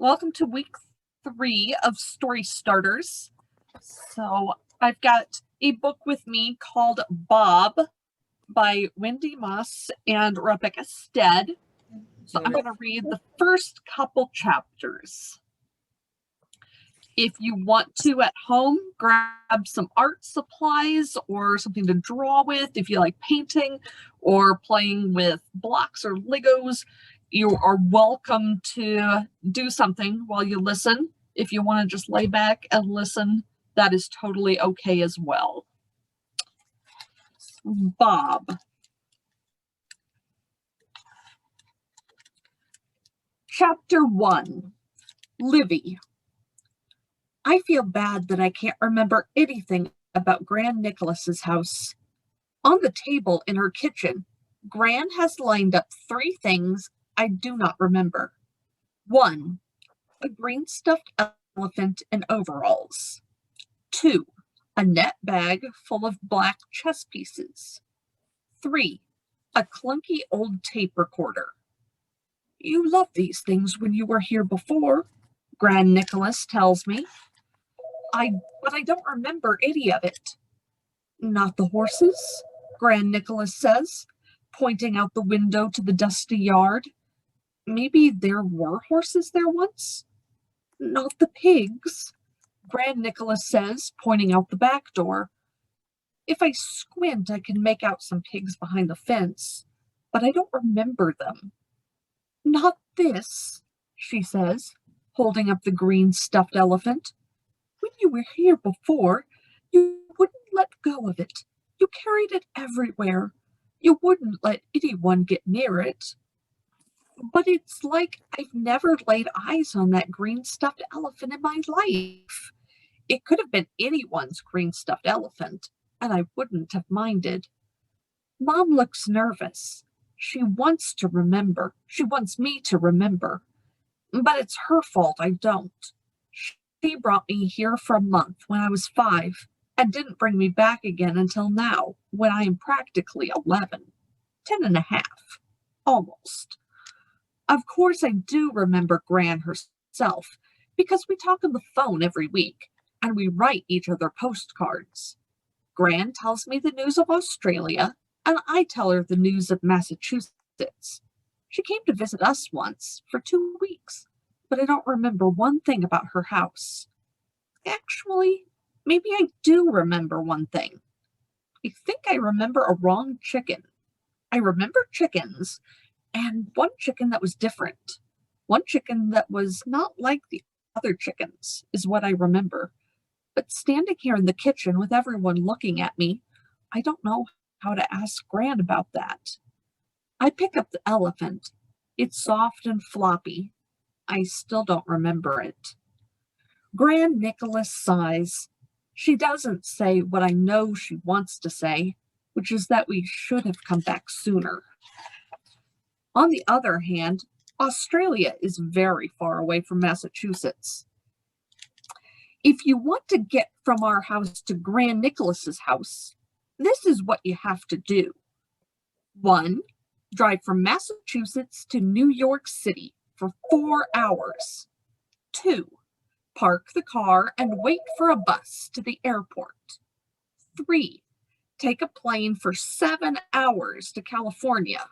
Welcome to week 3 of Story Starters. So I've got a book with me called Bob by Wendy and Rebecca Stead. So I'm going to read the first couple chapters. If you want to at home, grab some art supplies or something to draw with. If you like painting or playing with blocks or Legos, you are welcome to do something while you listen. If you want to just lay back and listen, that is totally okay as well. Bob. Chapter 1, Livy. I feel bad that I can't remember anything about Gran Nicholas's house. On the table in her kitchen, Gran has lined up 3 things I do not remember. 1, a green stuffed elephant in overalls. 2, a net bag full of black chess pieces. 3, a clunky old tape recorder. You loved these things when you were here before, Gran Nicholas tells me. But I don't remember any of it. Not the horses, Gran Nicholas says, pointing out the window to the dusty yard. Maybe there were horses there once? Not the pigs, Gran Nicholas says, pointing out the back door. If I squint, I can make out some pigs behind the fence, but I don't remember them. Not this, she says, holding up the green stuffed elephant. When you were here before, you wouldn't let go of it. You carried it everywhere. You wouldn't let anyone get near it. But it's like I've never laid eyes on that green stuffed elephant in my life. It could have been anyone's green stuffed elephant, and I wouldn't have minded. Mom looks nervous. She wants to remember. She wants me to remember. But it's her fault I don't. She brought me here for a month when I was 5 and didn't bring me back again until now, when I am practically 11, 10 and a half, almost. Of course, I do remember Gran herself, because we talk on the phone every week, and we write each other postcards. Gran tells me the news of Australia, and I tell her the news of Massachusetts. She came to visit us once for 2 weeks, but I don't remember one thing about her house. Actually, maybe I do remember one thing. I think I remember a wrong chicken. I remember chickens, and one chicken that was different. One chicken that was not like the other chickens is what I remember. But standing here in the kitchen with everyone looking at me, I don't know how to ask Gran about that. I pick up the elephant. It's soft and floppy. I still don't remember it. Gran Nicholas sighs. She doesn't say what I know she wants to say, which is that we should have come back sooner. On the other hand, Australia is very far away from Massachusetts. If you want to get from our house to Gran Nicholas's house, this is what you have to do. 1, drive from Massachusetts to New York City for 4 hours. 2, park the car and wait for a bus to the airport. 3, take a plane for 7 hours to California.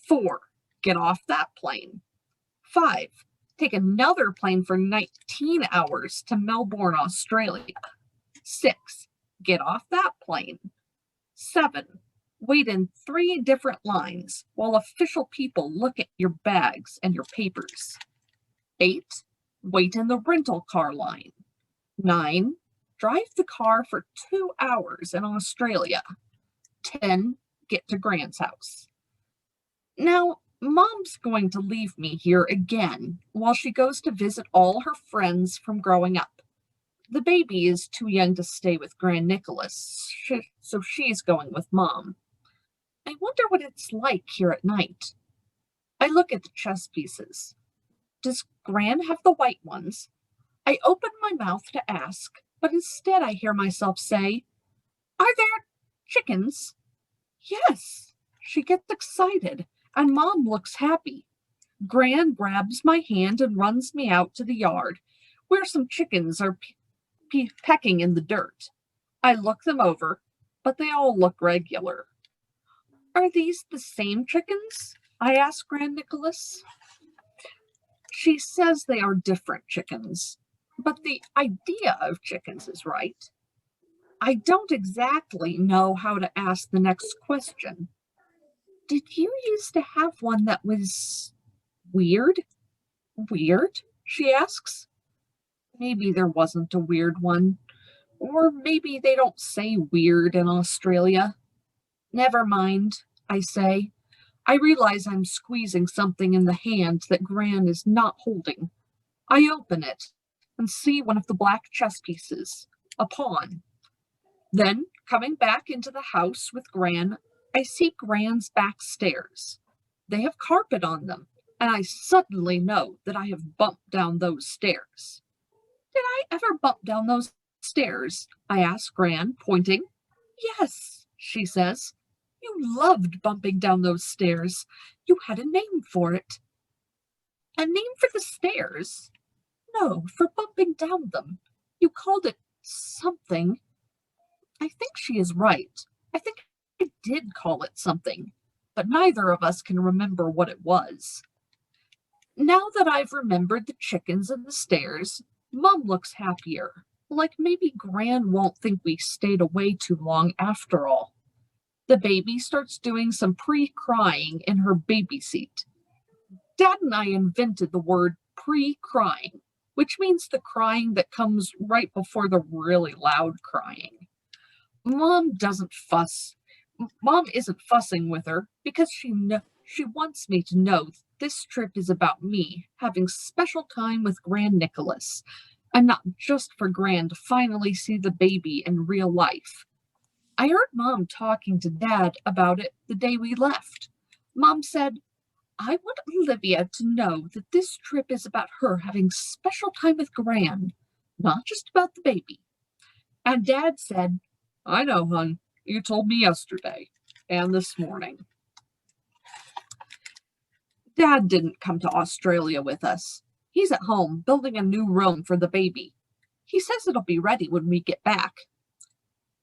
4, get off that plane. 5, take another plane for 19 hours to Melbourne, Australia. 6, get off that plane. 7, wait in 3 different lines while official people look at your bags and your papers. 8, wait in the rental car line. 9, drive the car for 2 hours in Australia. 10, get to Gran's house. Now, Mom's going to leave me here again while she goes to visit all her friends from growing up. The baby is too young to stay with Gran Nicholas, so she's going with Mom. I wonder what it's like here at night. I look at the chess pieces. Does Gran have the white ones? I open my mouth to ask, but instead I hear myself say, Are there chickens? Yes. She gets excited, and Mom looks happy. Gran grabs my hand and runs me out to the yard, where some chickens are pecking in the dirt. I look them over, but they all look regular. Are these the same chickens? I ask Gran Nicholas. She says they are different chickens, but the idea of chickens is right. I don't exactly know how to ask the next question. Did you used to have one that was weird? Weird? She asks. Maybe there wasn't a weird one. Or maybe they don't say weird in Australia. Never mind, I say. I realize I'm squeezing something in the hand that Gran is not holding. I open it and see one of the black chess pieces, a pawn. Then, coming back into the house with Gran, I see Gran's back stairs. They have carpet on them, and I suddenly know that I have bumped down those stairs. Did I ever bump down those stairs? I ask Gran, pointing. Yes, she says. You loved bumping down those stairs. You had a name for it. A name for the stairs? No, for bumping down them. You called it something. I think she is right. I think I did call it something, but neither of us can remember what it was. Now that I've remembered the chickens and the stairs, Mom looks happier, like maybe Gran won't think we stayed away too long after all. The baby starts doing some pre-crying in her baby seat. Dad and I invented the word pre-crying, which means the crying that comes right before the really loud crying. Mom doesn't fuss. Mom isn't fussing with her because she wants me to know this trip is about me having special time with Gran Nicholas, and not just for Gran to finally see the baby in real life. I heard Mom talking to Dad about it the day we left. Mom said, I want Olivia to know that this trip is about her having special time with Gran, not just about the baby. And Dad said, I know, hon. You told me yesterday and this morning. Dad didn't come to Australia with us. He's at home building a new room for the baby. He says it'll be ready when we get back.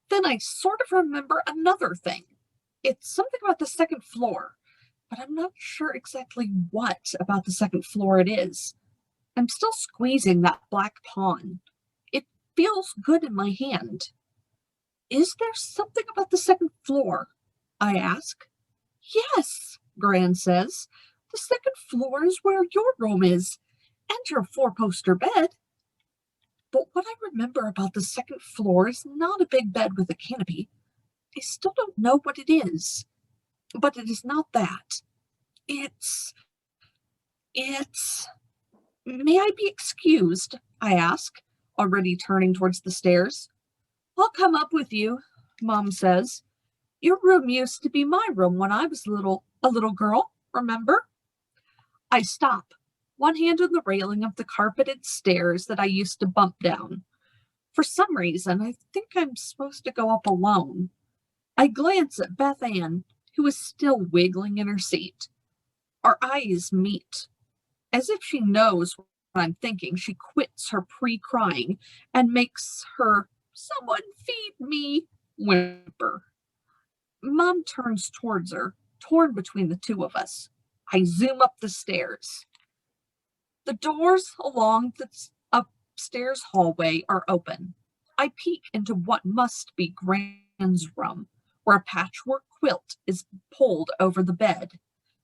Then I sort of remember another thing. It's something about the second floor, but I'm not sure exactly what about the second floor it is. I'm still squeezing that black pawn. It feels good in my hand. Is there something about the second floor? I ask. Yes, Gran says. The second floor is where your room is, and your four-poster bed. But what I remember about the second floor is not a big bed with a canopy. I still don't know what it is. But it is not that. It's... May I be excused? I ask, already turning towards the stairs. I'll come up with you, Mom says. Your room used to be my room when I was a little girl, remember? I stop, one hand on the railing of the carpeted stairs that I used to bump down. For some reason, I think I'm supposed to go up alone. I glance at Beth Ann, who is still wiggling in her seat. Our eyes meet. As if she knows what I'm thinking, she quits her pre-crying and makes her "someone feed me" whimper. Mom turns towards her, torn between the two of us. I zoom up the stairs. The doors along the upstairs hallway are open. I peek into what must be Gran's room, where a patchwork quilt is pulled over the bed.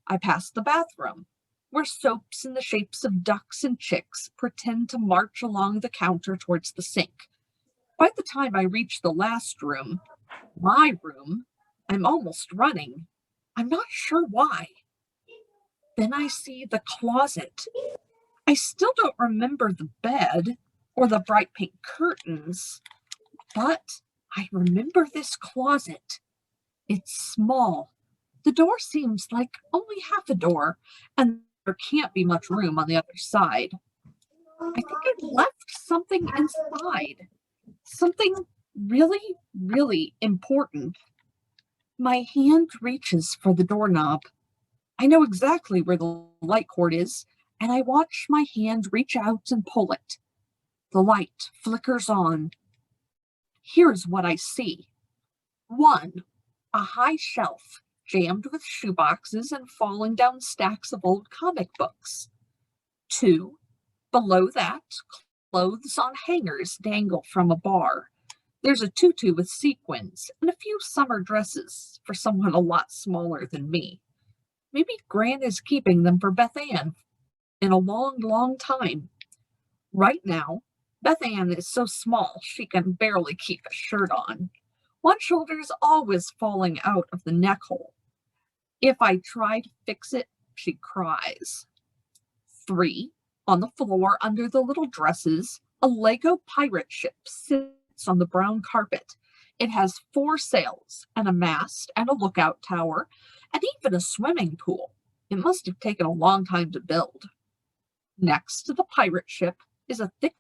I pass the bathroom, where soaps in the shapes of ducks and chicks pretend to march along the counter towards the sink. By the time I reach the last room, my room, I'm almost running. I'm not sure why. Then I see the closet. I still don't remember the bed or the bright pink curtains, but I remember this closet. It's small. The door seems like only half a door, and there can't be much room on the other side. I think I left something inside. Something really, really important. My hand reaches for the doorknob. I know exactly where the light cord is, and I watch my hand reach out and pull it. The light flickers on. Here's what I see. 1. A high shelf jammed with shoeboxes and falling down stacks of old comic books. 2. Below that, clothes on hangers dangle from a bar. There's a tutu with sequins and a few summer dresses for someone a lot smaller than me. Maybe Gran is keeping them for Beth Ann in a long, long time. Right now, Beth Ann is so small she can barely keep a shirt on. One shoulder is always falling out of the neck hole. If I try to fix it, she cries. 3. On the floor under the little dresses, a Lego pirate ship sits on the brown carpet. It has 4 sails and a mast and a lookout tower and even a swimming pool. It must have taken a long time to build. Next to the pirate ship is a thick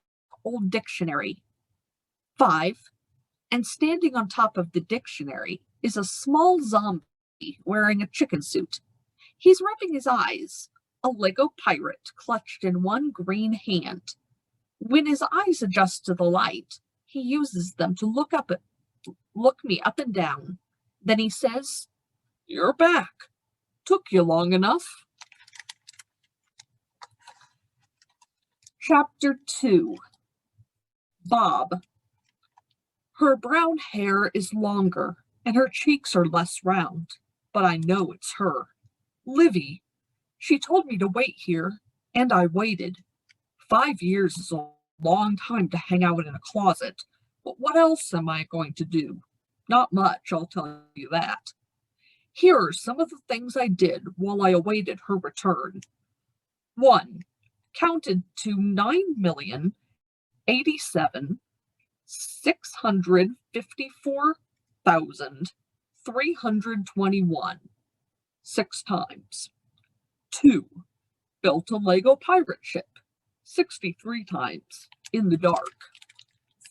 old dictionary. 5. And standing on top of the dictionary is a small zombie wearing a chicken suit. He's rubbing his eyes, a Lego pirate clutched in one green hand. When his eyes adjust to the light, he uses them to look me up and down. Then he says, "You're back. Took you long enough." Chapter 2. Bob. Her brown hair is longer, and her cheeks are less round, but I know it's her. Livy. She told me to wait here, and I waited. 5 years is a long time to hang out in a closet, but what else am I going to do? Not much, I'll tell you that. Here are some of the things I did while I awaited her return. 1. Counted to 9,087,654,321 6 times. 2. Built a Lego pirate ship 63 times in the dark.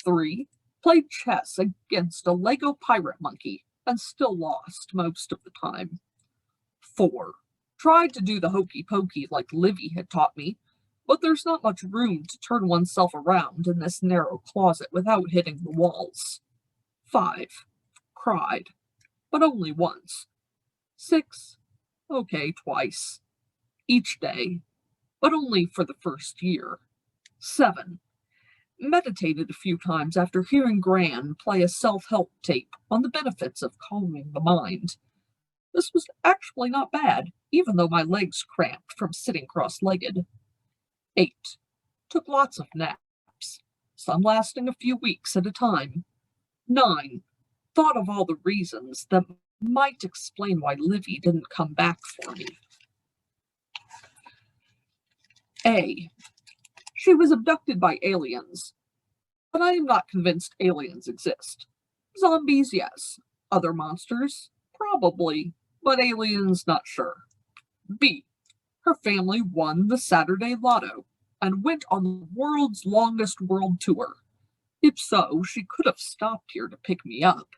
3. Played chess against a Lego pirate monkey and still lost most of the time. 4. Tried to do the hokey pokey like Livy had taught me, but there's not much room to turn oneself around in this narrow closet without hitting the walls. 5. Cried, but only once. 6. Okay, twice. Each day, but only for the first year. 7. Meditated a few times after hearing Gran play a self-help tape on the benefits of calming the mind. This was actually not bad, even though my legs cramped from sitting cross-legged. 8. Took lots of naps, some lasting a few weeks at a time. 9. Thought of all the reasons that might explain why Livy didn't come back for me. A. She was abducted by aliens, but I am not convinced aliens exist. Zombies, yes. Other monsters, probably, but aliens, not sure. B. Her family won the Saturday Lotto and went on the world's longest world tour. If so, she could have stopped here to pick me up.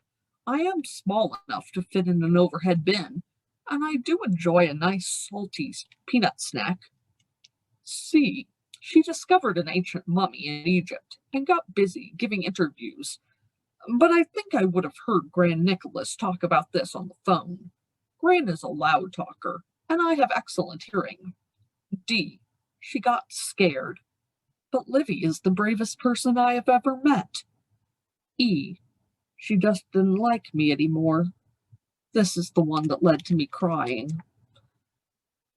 I am small enough to fit in an overhead bin, and I do enjoy a nice salty peanut snack. C. She discovered an ancient mummy in Egypt and got busy giving interviews, but I think I would have heard Gran Nicholas talk about this on the phone. Gran is a loud talker, and I have excellent hearing. D. She got scared, but Livy is the bravest person I have ever met. E. She just didn't like me anymore. This is the one that led to me crying.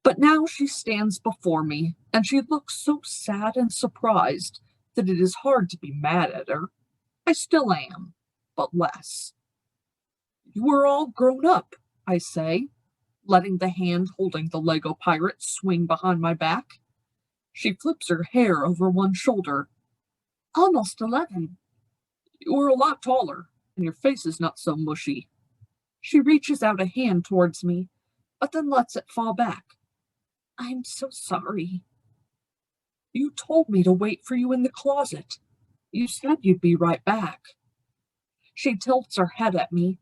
But now she stands before me, and she looks so sad and surprised that it is hard to be mad at her. I still am, but less. You are all grown up, I say, letting the hand holding the Lego pirate swing behind my back. She flips her hair over one shoulder. Almost 11. You are a lot taller, and your face is not so mushy. She reaches out a hand towards me, but then lets it fall back. I'm so sorry. You told me to wait for you in the closet. You said you'd be right back. She tilts her head at me,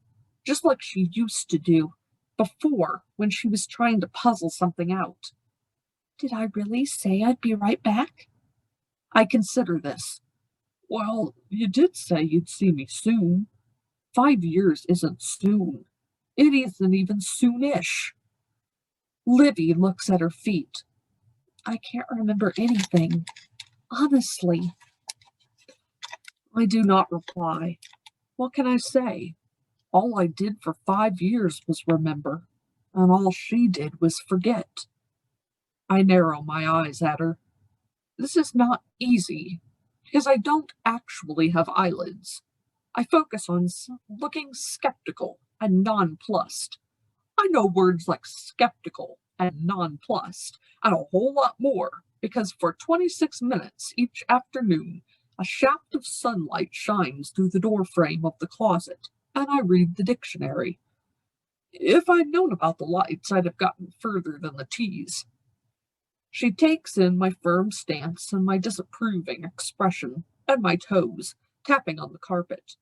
just like she used to do before when she was trying to puzzle something out. Did I really say I'd be right back? I consider this. Well, you did say you'd see me soon. 5 years isn't soon. It isn't even soonish. Livy looks at her feet. I can't remember anything. Honestly. I do not reply. What can I say? All I did for 5 years was remember, and all she did was forget. I narrow my eyes at her. This is not easy, because I don't actually have eyelids. I focus on looking skeptical and nonplussed. I know words like skeptical and nonplussed, and a whole lot more, because for 26 minutes each afternoon, a shaft of sunlight shines through the door frame of the closet, and I read the dictionary. If I'd known about the lights, I'd have gotten further than the T's. She takes in my firm stance and my disapproving expression, and my toes, tapping on the carpet.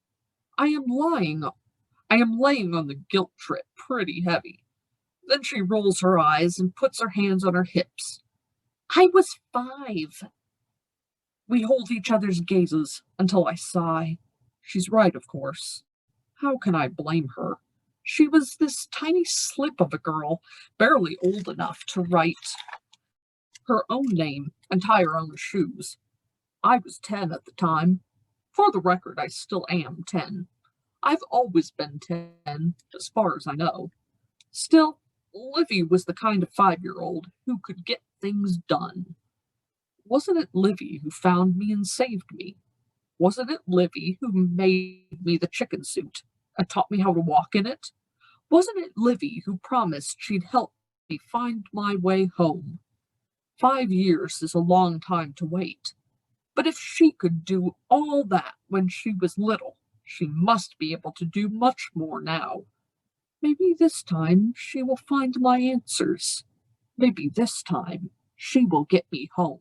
I am laying on the guilt trip pretty heavy. Then she rolls her eyes and puts her hands on her hips. I was 5. We hold each other's gazes until I sigh. She's right, of course. How can I blame her? She was this tiny slip of a girl, barely old enough to write her own name and tie her own shoes. I was 10 at the time. For the record, I still am 10. I've always been 10, as far as I know. Still, Livy was the kind of 5-year-old who could get things done. Wasn't it Livy who found me and saved me? Wasn't it Livy who made me the chicken suit and taught me how to walk in it? Wasn't it Livy who promised she'd help me find my way home? 5 years is a long time to wait. But if she could do all that when she was little, she must be able to do much more now. Maybe this time she will find my answers. Maybe this time she will get me home.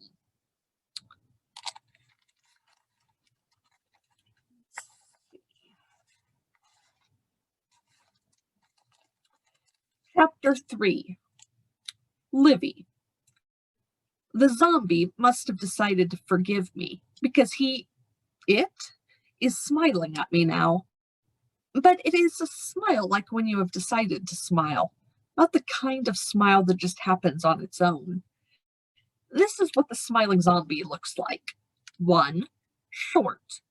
Chapter 3. Livy. The zombie must have decided to forgive me because it is smiling at me now. But it is a smile like when you have decided to smile, not the kind of smile that just happens on its own. This is what the smiling zombie looks like. 1. Short.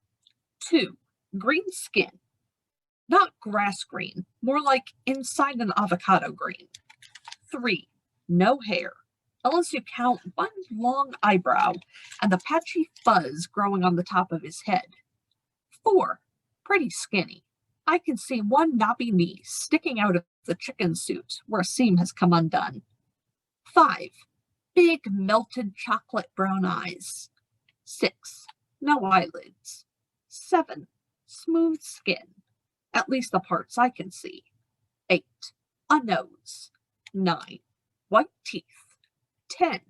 2. Green skin. Not grass green, more like inside an avocado green. 3. No hair, unless you count one long eyebrow and the patchy fuzz growing on the top of his head. 4. Pretty skinny. I can see one knobby knee sticking out of the chicken suit where a seam has come undone. 5. Big melted chocolate brown eyes. 6. No eyelids. 7. Smooth skin, at least the parts I can see. 8. A nose. 9. White teeth. 10.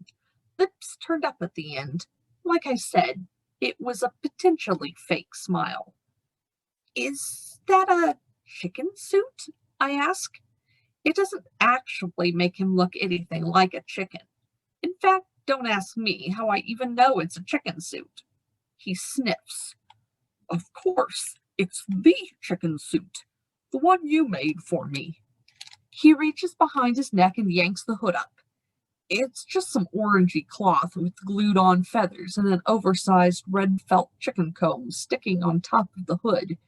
Lips turned up at the end. Like I said, it was a potentially fake smile. Is that a chicken suit? I ask. It doesn't actually make him look anything like a chicken. In fact, don't ask me how I even know it's a chicken suit. He sniffs. Of course, it's the chicken suit, the one you made for me. He reaches behind his neck and yanks the hood up. It's just some orangey cloth with glued-on feathers and an oversized red felt chicken comb sticking on top of the hood.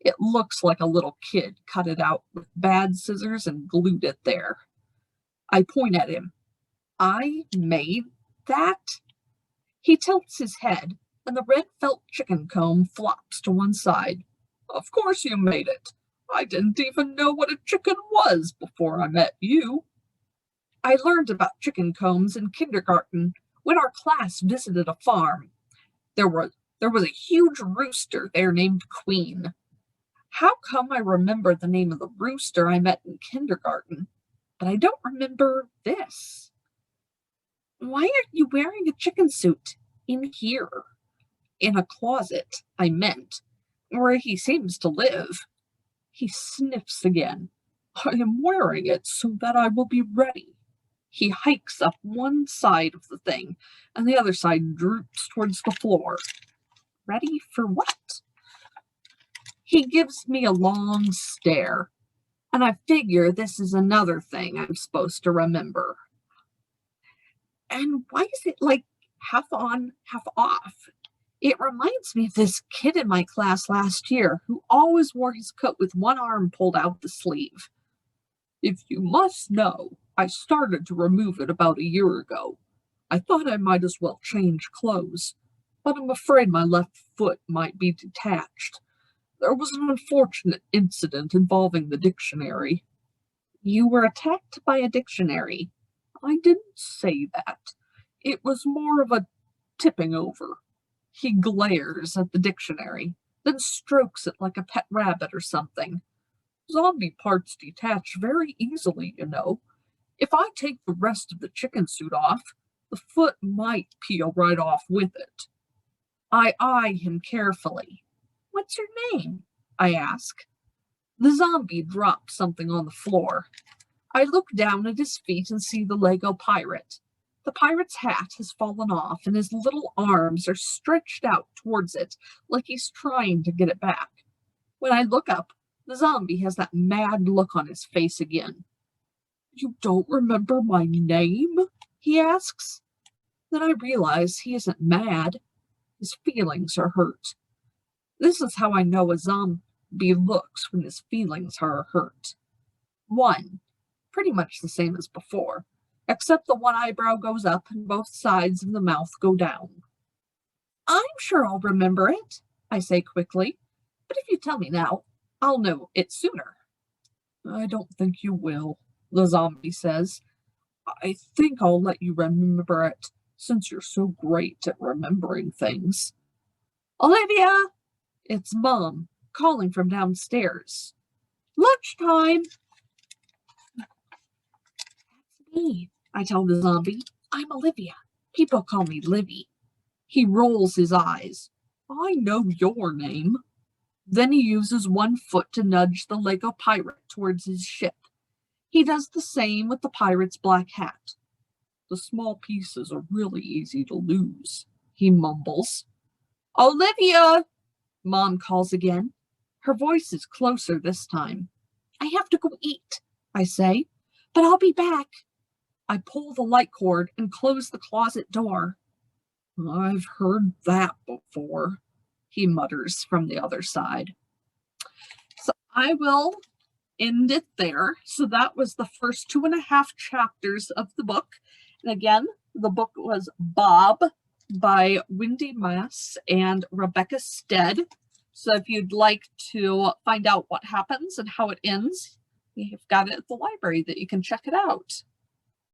It looks like a little kid cut it out with bad scissors and glued it there. I point at him. I made that? He tilts his head, and the red felt chicken comb flops to one side. Of course you made it. I didn't even know what a chicken was before I met you. I learned about chicken combs in kindergarten when our class visited a farm. There was a huge rooster there named Queen. How come I remember the name of the rooster I met in kindergarten, but I don't remember this? Why aren't you wearing a chicken suit in here? In a closet, I meant, where he seems to live. He sniffs again. I am wearing it so that I will be ready. He hikes up one side of the thing, and the other side droops towards the floor. Ready for what? He gives me a long stare, and I figure this is another thing I'm supposed to remember. And why is it like half on, half off? It reminds me of this kid in my class last year who always wore his coat with one arm pulled out the sleeve. If you must know, I started to remove it about a year ago. I thought I might as well change clothes, but I'm afraid my left foot might be detached. There was an unfortunate incident involving the dictionary. You were attacked by a dictionary. I didn't say that. It was more of a tipping over. He glares at the dictionary, then strokes it like a pet rabbit or something. Zombie parts detach very easily, you know. If I take the rest of the chicken suit off, the foot might peel right off with it. I eye him carefully. What's your name? I ask. The zombie drops something on the floor. I look down at his feet and see the Lego pirate. The pirate's hat has fallen off, and his little arms are stretched out towards it like he's trying to get it back. When I look up, the zombie has that mad look on his face again. You don't remember my name? He asks. Then I realize he isn't mad. His feelings are hurt. This is how I know a zombie looks when his feelings are hurt. One, pretty much the same as before, except the one eyebrow goes up and both sides of the mouth go down. I'm sure I'll remember it, I say quickly, but if you tell me now, I'll know it sooner. I don't think you will, the zombie says. I think I'll let you remember it, since you're so great at remembering things. Olivia! It's Mom, calling from downstairs. Lunchtime! That's me, I tell the zombie. I'm Olivia. People call me Livy. He rolls his eyes. I know your name. Then he uses one foot to nudge the Lego pirate towards his ship. He does the same with the pirate's black hat. The small pieces are really easy to lose, he mumbles. Olivia! Mom calls again. Her voice is closer this time. I have to go eat, I say, but I'll be back. I pull the light cord and close the closet door. I've heard that before, he mutters from the other side. So I will end it there. So that was the first 2.5 chapters of the book. And again, the book was Bob by Wendy and Rebecca Stead. So if you'd like to find out what happens and how it ends, you've got it at the library that you can check it out.